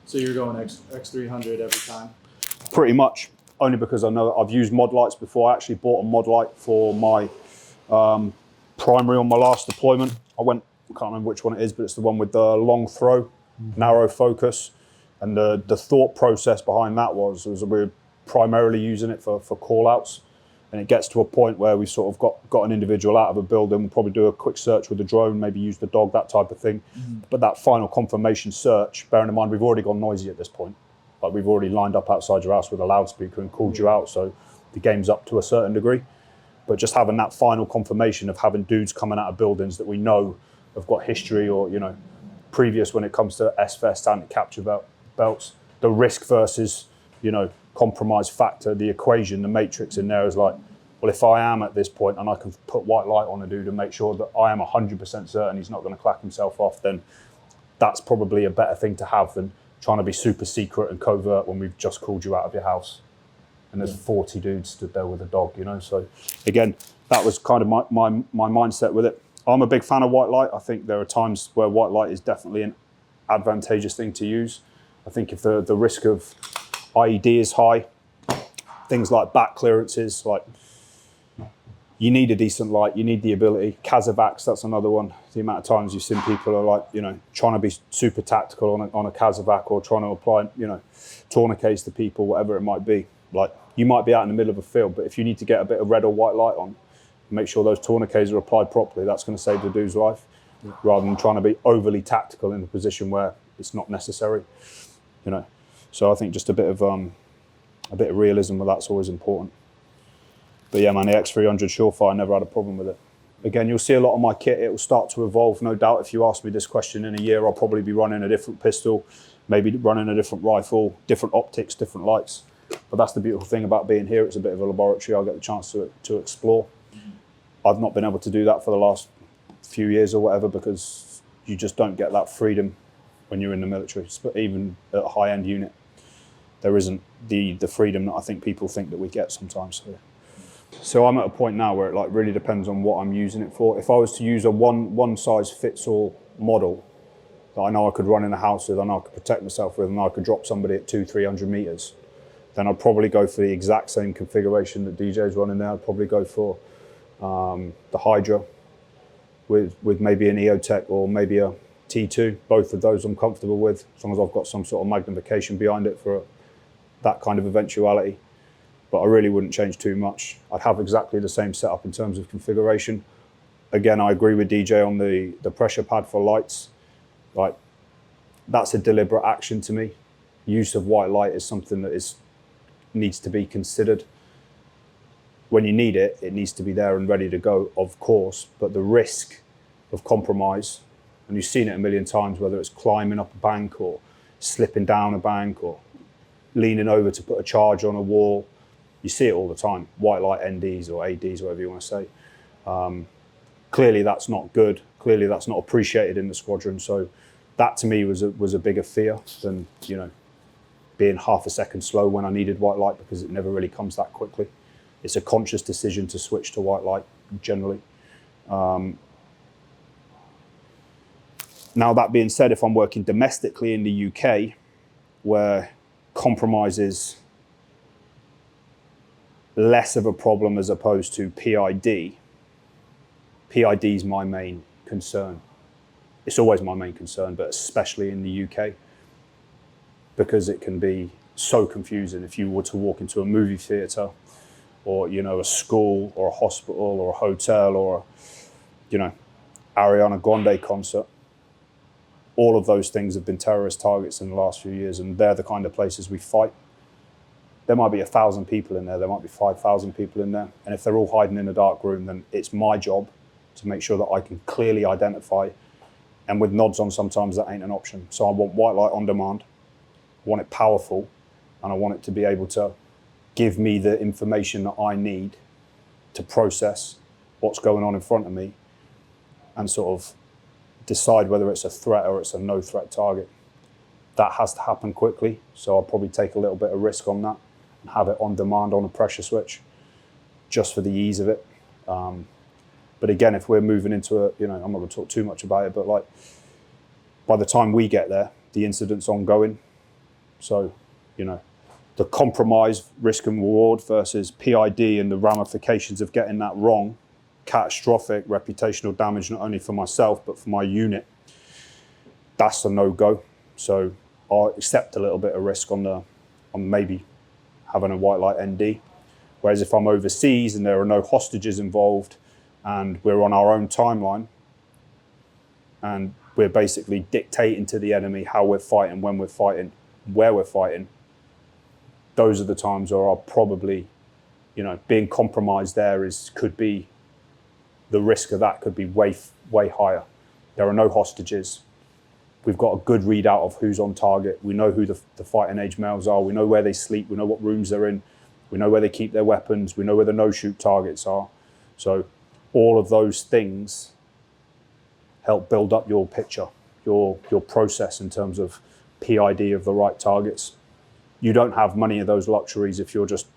So you're going X300 every time? Pretty much, only because I know I've used mod lights before. I actually bought a mod light for my primary on my last deployment. I can't remember which one it is, but it's the one with the long throw, narrow focus. And the thought process behind that was we were primarily using it for call outs. And it gets to a point where we've sort of got an individual out of a building. We'll probably do a quick search with the drone, maybe use the dog, that type of thing. But that final confirmation search, bearing in mind we've already gone noisy at this point. Like we've already lined up outside your house with a loudspeaker and called you out. So the game's up to a certain degree. But just having that final confirmation of having dudes coming out of buildings that we know have got history or, you know, previous when it comes to SFES, standard capture belts, the risk versus, you know, compromise factor, the equation, the matrix in there is like, well, if I am at this point and I can put white light on a dude and make sure that I am 100% certain he's not going to clack himself off, then that's probably a better thing to have than trying to be super secret and covert when we've just called you out of your house and there's 40 dudes stood there with a dog, you know. So again, that was kind of my mindset with it. I'm a big fan of white light. I think there are times where white light is definitely an advantageous thing to use. I think if the risk of IED is high, things like back clearances, like you need a decent light, you need the ability. Casevacs, that's another one. The amount of times you've seen people are like, you know, trying to be super tactical on a Casevac or trying to apply, you know, tourniquets to people, whatever it might be. Like you might be out in the middle of a field, but if you need to get a bit of red or white light on, make sure those tourniquets are applied properly. That's going to save the dude's life, rather than trying to be overly tactical in a position where it's not necessary, you know. So I think just a bit of realism with that's always important. But yeah, man, the X300 Surefire, never had a problem with it. Again, you'll see a lot of my kit, it will start to evolve, no doubt. If you ask me this question in a year, I'll probably be running a different pistol, maybe running a different rifle, different optics, different lights. But that's the beautiful thing about being here. It's a bit of a laboratory. I'll get the chance to explore. I've not been able to do that for the last few years or whatever, because you just don't get that freedom when you're in the military, even at a high-end unit. There isn't the freedom that I think people think that we get sometimes. So I'm at a point now where it like really depends on what I'm using it for. If I was to use a one-size-fits-all model that I know I could run in a house with, I know I could protect myself with, and I could drop somebody at 200-300 meters, then I'd probably go for the exact same configuration that DJ's running there. I'd probably go for the Hydra with maybe an EOTech or maybe a T2. Both of those I'm comfortable with, as long as I've got some sort of magnification behind it for that kind of eventuality. But I really wouldn't change too much. I'd have exactly the same setup in terms of configuration. Again, I agree with DJ on the pressure pad for lights. Like, that's a deliberate action to me. Use of white light is something that needs to be considered. When you need it, it needs to be there and ready to go, of course, but the risk of compromise, and you've seen it a million times, whether it's climbing up a bank or slipping down a bank or leaning over to put a charge on a wall, you see it all the time. White light NDs or ADs, whatever you want to say. Clearly that's not good. Clearly that's not appreciated in the squadron. So that to me was a bigger fear than, you know, being half a second slow when I needed white light, because it never really comes that quickly. It's a conscious decision to switch to white light generally. Now that being said, if I'm working domestically in the UK, where compromise is less of a problem as opposed to PID is my main concern. It's always my main concern, but especially in the UK, because it can be so confusing. If you were to walk into a movie theatre, or, you know, a school or a hospital or a hotel or, you know, Ariana Grande concert, all of those things have been terrorist targets in the last few years, and they're the kind of places we fight. There might be 1,000 people in there, there might be 5,000 people in there, and if they're all hiding in a dark room, then it's my job to make sure that I can clearly identify, and with nods on sometimes that ain't an option. So I want white light on demand, I want it powerful, and I want it to be able to give me the information that I need to process what's going on in front of me and sort of decide whether it's a threat or it's a no threat target. That has to happen quickly, so I'll probably take a little bit of risk on that and have it on demand on a pressure switch, just for the ease of it. But again, if we're moving into a, you know, I'm not going to talk too much about it, but like by the time we get there, the incident's ongoing. So, you know, the compromise, risk and reward versus PID and the ramifications of getting that wrong, catastrophic reputational damage, not only for myself, but for my unit, that's a no-go. So I'll accept a little bit of risk on maybe having a white light ND. Whereas if I'm overseas and there are no hostages involved and we're on our own timeline and we're basically dictating to the enemy how we're fighting, when we're fighting, where we're fighting, those are the times where I'll probably, you know, being compromised there could be, the risk of that could be way higher. There are no hostages. We've got a good readout of who's on target. We know who the fighting age males are. We know where they sleep. We know what rooms they're in. We know where they keep their weapons. We know where the no-shoot targets are. So all of those things help build up your picture, your process in terms of PID of the right targets. You don't have many of those luxuries if you're just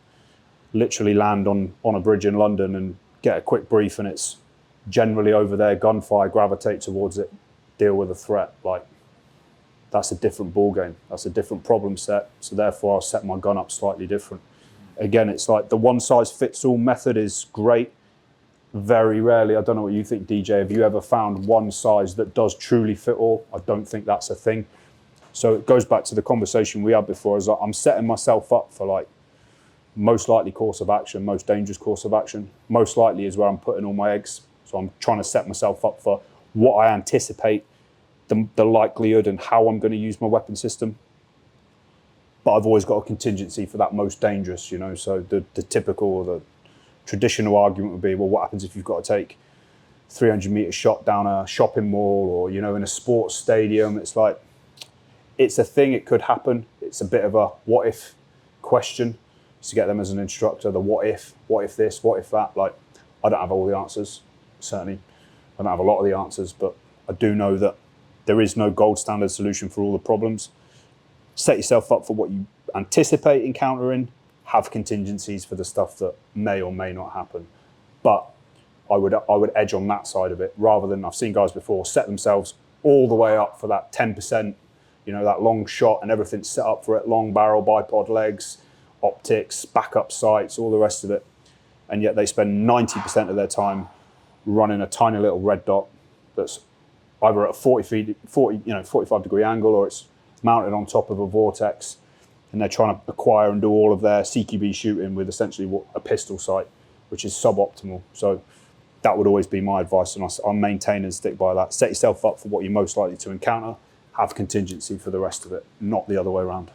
literally land on a bridge in London and get a quick brief and it's generally over there, gunfire, gravitate towards it, deal with a threat. Like, that's a different ball game. That's a different problem set. So therefore I'll set my gun up slightly different. Again, it's like the one size fits all method is great. Very rarely, I don't know what you think, DJ, have you ever found one size that does truly fit all? I don't think that's a thing. So it goes back to the conversation we had before, is like I'm setting myself up for like most likely course of action, most dangerous course of action. Most likely is where I'm putting all my eggs. So I'm trying to set myself up for what I anticipate the likelihood and how I'm going to use my weapon system. But I've always got a contingency for that most dangerous, you know. So the typical or the traditional argument would be, well, what happens if you've got to take 300-meter shot down a shopping mall or, you know, in a sports stadium? It's like, it's a thing, it could happen. It's a bit of a what if question to get them as an instructor, the what if this, what if that. Like, I don't have all the answers, certainly. I don't have a lot of the answers, but I do know that there is no gold standard solution for all the problems. Set yourself up for what you anticipate encountering, have contingencies for the stuff that may or may not happen. But I would edge on that side of it rather than, I've seen guys before set themselves all the way up for that 10%, you know, that long shot and everything's set up for it, long barrel, bipod legs, optics, backup sights, all the rest of it. And yet they spend 90% of their time running a tiny little red dot that's either at a 45-degree angle, or it's mounted on top of a vortex, and they're trying to acquire and do all of their CQB shooting with essentially a pistol sight, which is suboptimal. So that would always be my advice, and I'll maintain and stick by that. Set yourself up for what you're most likely to encounter, have contingency for the rest of it, not the other way around.